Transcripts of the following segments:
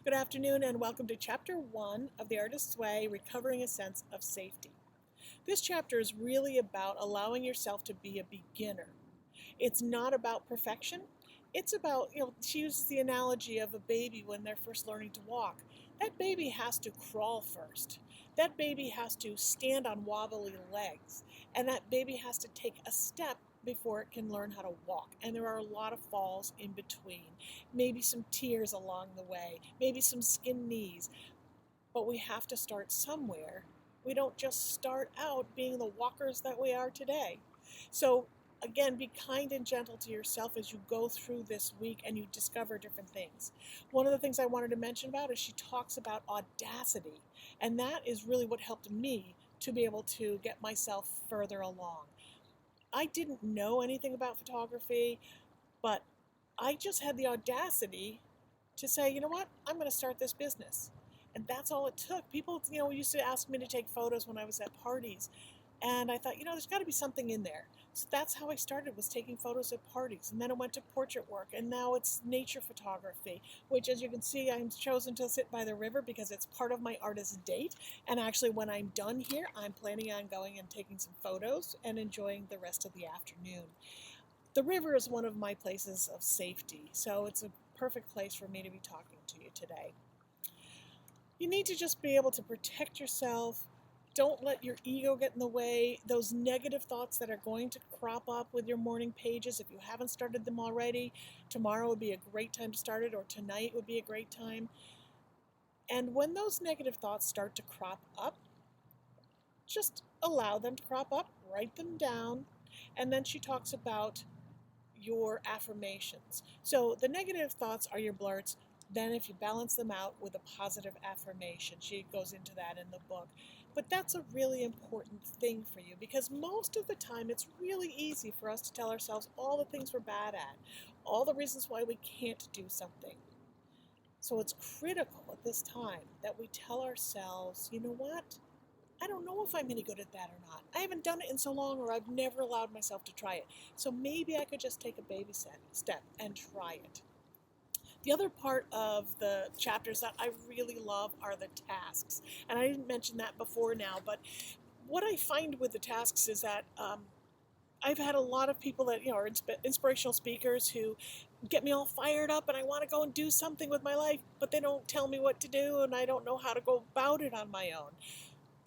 Good afternoon and welcome to Chapter 1 of The Artist's Way, Recovering a Sense of Safety. This chapter is really about allowing yourself to be a beginner. It's not about perfection. It's about, she uses the analogy of a baby when they're first learning to walk. That baby has to crawl first. That baby has to stand on wobbly legs. And that baby has to take a step before it can learn how to walk. And there are a lot of falls in between. Maybe some tears along the way. Maybe some skinned knees. But we have to start somewhere. We don't just start out being the walkers that we are today. So again, be kind and gentle to yourself as you go through this week and you discover different things. One of the things I wanted to mention about is she talks about audacity. And that is really what helped me to be able to get myself further along. I didn't know anything about photography, but I just had the audacity to say, you know what, I'm going to start this business. And that's all it took. People, used to ask me to take photos when I was at parties. And I thought, there's got to be something in there. So that's how I started, was taking photos at parties. And then I went to portrait work. And now it's nature photography, which, as you can see, I'm chosen to sit by the river because it's part of my artist date. And actually, when I'm done here, I'm planning on going and taking some photos and enjoying the rest of the afternoon. The river is one of my places of safety. So it's a perfect place for me to be talking to you today. You need to just be able to protect yourself. Don't let your ego get in the way. Those negative thoughts that are going to crop up with your morning pages, if you haven't started them already, tomorrow would be a great time to start it, or tonight would be a great time. And when those negative thoughts start to crop up, just allow them to crop up, write them down, and then she talks about your affirmations. So the negative thoughts are your blurts. Then if you balance them out with a positive affirmation, she goes into that in the book. But that's a really important thing for you, because most of the time it's really easy for us to tell ourselves all the things we're bad at, all the reasons why we can't do something. So it's critical at this time that we tell ourselves, you know what? I don't know if I'm any good at that or not. I haven't done it in so long, or I've never allowed myself to try it. So maybe I could just take a baby step and try it. The other part of the chapters that I really love are the tasks. And I didn't mention that before now, but what I find with the tasks is that I've had a lot of people that are inspirational speakers who get me all fired up and I want to go and do something with my life, but they don't tell me what to do and I don't know how to go about it on my own.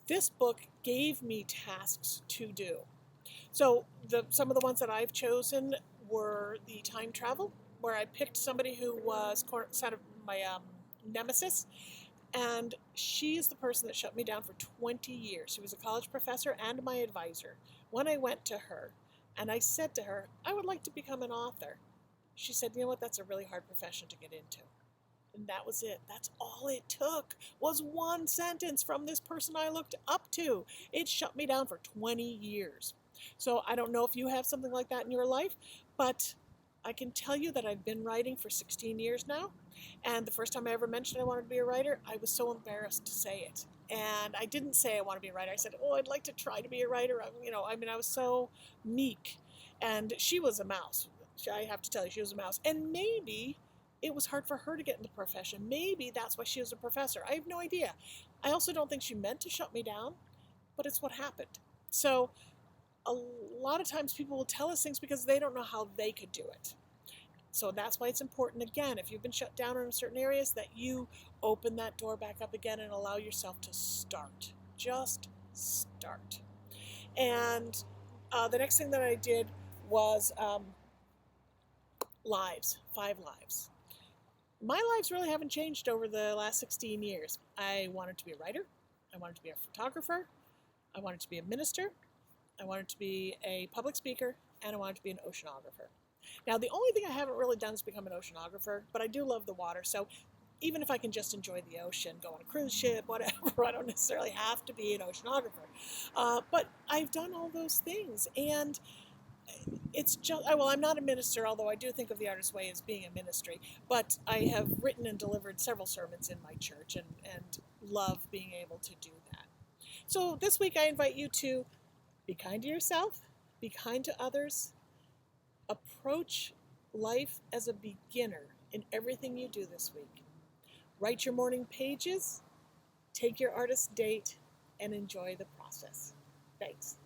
This book gave me tasks to do. So some of the ones that I've chosen were the time travel, where I picked somebody who was sort of my nemesis, and she is the person that shut me down for 20 years. She was a college professor and my advisor. When I went to her and I said to her, I would like to become an author, she said, you know what, that's a really hard profession to get into. And that was it. That's all it took, was one sentence from this person I looked up to. It shut me down for 20 years. So I don't know if you have something like that in your life, but I can tell you that I've been writing for 16 years now. And the first time I ever mentioned I wanted to be a writer, I was so embarrassed to say it. And I didn't say I want to be a writer. I said, I'd like to try to be a writer. I was so meek. And she was a mouse. I have to tell you, she was a mouse. And maybe it was hard for her to get into the profession. Maybe that's why she was a professor. I have no idea. I also don't think she meant to shut me down, but it's what happened. So a lot of times people will tell us things because they don't know how they could do it. So that's why it's important, again, if you've been shut down in certain areas, that you open that door back up again and allow yourself to start. Just start. And the next thing that I did was lives, 5 lives. My lives really haven't changed over the last 16 years. I wanted to be a writer. I wanted to be a photographer. I wanted to be a minister. I wanted to be a public speaker, and I wanted to be an oceanographer. Now, the only thing I haven't really done is become an oceanographer, but I do love the water, so even if I can just enjoy the ocean, go on a cruise ship, whatever, I don't necessarily have to be an oceanographer. But I've done all those things, and it's just, I'm not a minister, although I do think of the Artist's Way as being a ministry, but I have written and delivered several sermons in my church and love being able to do that. So this week I invite you to be kind to yourself, be kind to others, approach life as a beginner in everything you do this week. Write your morning pages, take your artist date, and enjoy the process. Thanks.